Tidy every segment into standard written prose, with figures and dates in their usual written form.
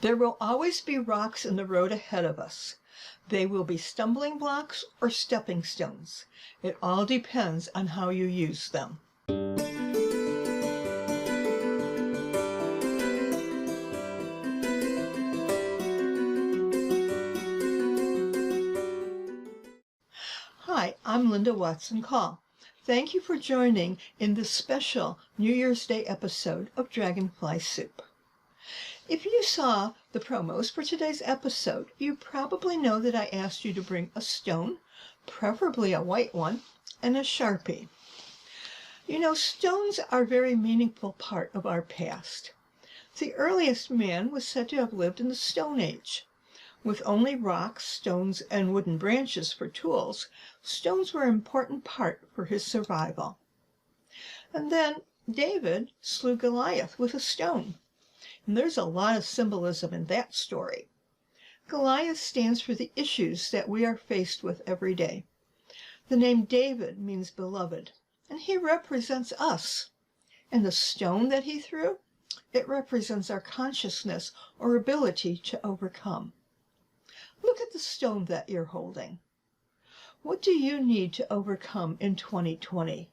There will always be rocks in the road ahead of us. They will be stumbling blocks or stepping stones. It all depends on how you use them. Hi, I'm Linda Watson-Call. Thank you for joining in this special New Year's Day episode of Dragonfly Soup. If you saw the promos for today's episode, you probably know that I asked you to bring a stone, preferably a white one, and a Sharpie. You know, stones are a very meaningful part of our past. The earliest man was said to have lived in the Stone Age. With only rocks, stones, and wooden branches for tools, stones were an important part for his survival. And then David slew Goliath with a stone. And there's a lot of symbolism in that story. Goliath stands for the issues that we are faced with every day. The name David means beloved, and he represents us. And the stone that he threw, it represents our consciousness or ability to overcome. Look at the stone that you're holding. What do you need to overcome in 2020?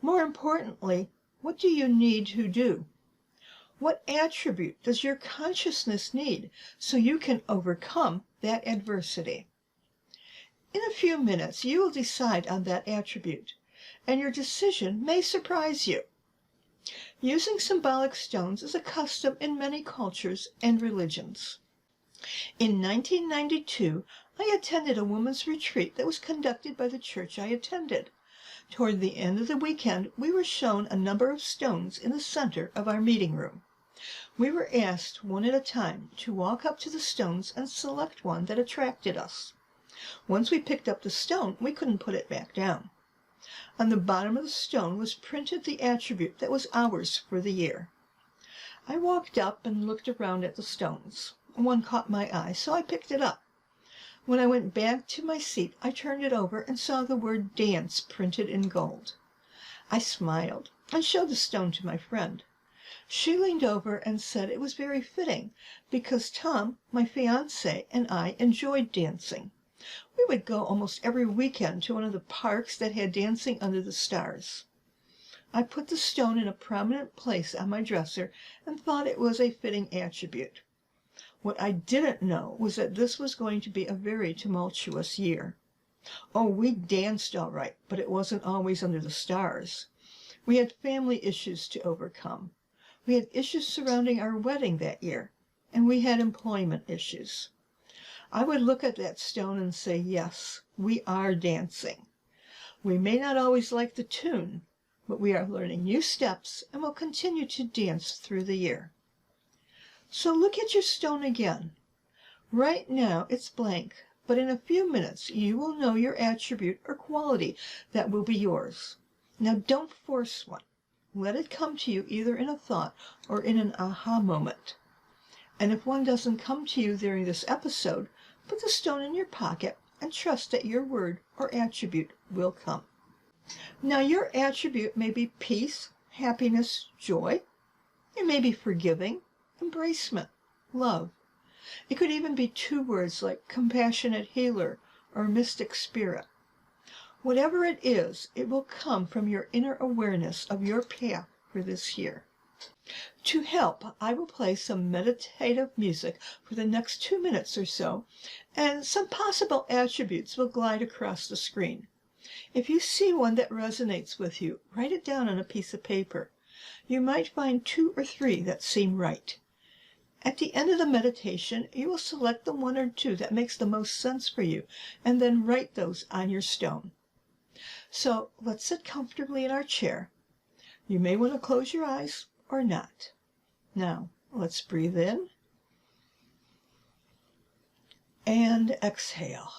More importantly, what do you need to do? What attribute does your consciousness need so you can overcome that adversity? In a few minutes, you will decide on that attribute, and your decision may surprise you. Using symbolic stones is a custom in many cultures and religions. In 1992, I attended a women's retreat that was conducted by the church I attended. Toward the end of the weekend, we were shown a number of stones in the center of our meeting room. We were asked one at a time to walk up to the stones and select one that attracted us. Once we picked up the stone, we couldn't put it back down. On the bottom of the stone was printed the attribute that was ours for the year. I walked up and looked around at the stones. One caught my eye, so I picked it up. When I went back to my seat, I turned it over and saw the word dance printed in gold. I smiled and showed the stone to my friend. She leaned over and said it was very fitting because Tom, my fiancé, and I enjoyed dancing. We would go almost every weekend to one of the parks that had dancing under the stars. I put the stone in a prominent place on my dresser and thought it was a fitting attribute. What I didn't know was that this was going to be a very tumultuous year. Oh, we danced all right, but it wasn't always under the stars. We had family issues to overcome. We had issues surrounding our wedding that year, and we had employment issues. I would look at that stone and say, yes, we are dancing. We may not always like the tune, but we are learning new steps and will continue to dance through the year. So look at your stone again. Right now it's blank, but in a few minutes you will know your attribute or quality that will be yours. Now don't force one. Let it come to you either in a thought or in an aha moment. And if one doesn't come to you during this episode, put the stone in your pocket and trust that your word or attribute will come. Now your attribute may be peace, happiness, joy. It may be forgiving, embracement, love. It could even be two words like compassionate healer or mystic spirit. Whatever it is, it will come from your inner awareness of your path for this year. To help, I will play some meditative music for the next 2 minutes or so, and some possible attributes will glide across the screen. If you see one that resonates with you, write it down on a piece of paper. You might find 2 or 3 that seem right. At the end of the meditation, you will select the 1 or 2 that makes the most sense for you, and then write those on your stone. So let's sit comfortably in our chair. You may want to close your eyes or not. Now, let's breathe in and exhale.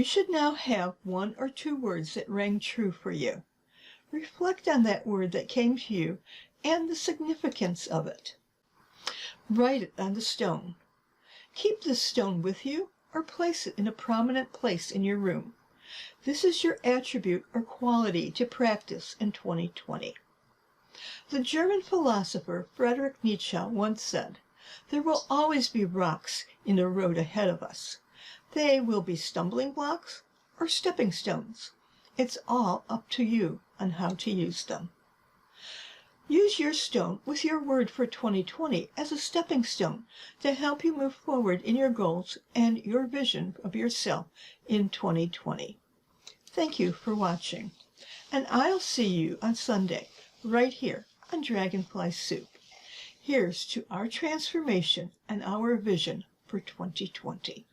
You should now have 1 or 2 words that rang true for you. Reflect on that word that came to you and the significance of it. Write it on the stone. Keep this stone with you or place it in a prominent place in your room. This is your attribute or quality to practice in 2020. The German philosopher Friedrich Nietzsche once said, "There will always be rocks in the road ahead of us. They will be stumbling blocks or stepping stones. It's all up to you on how to use them." Use your stone with your word for 2020 as a stepping stone to help you move forward in your goals and your vision of yourself in 2020. Thank you for watching, and I'll see you on Sunday right here on Dragonfly Soup. Here's to our transformation and our vision for 2020.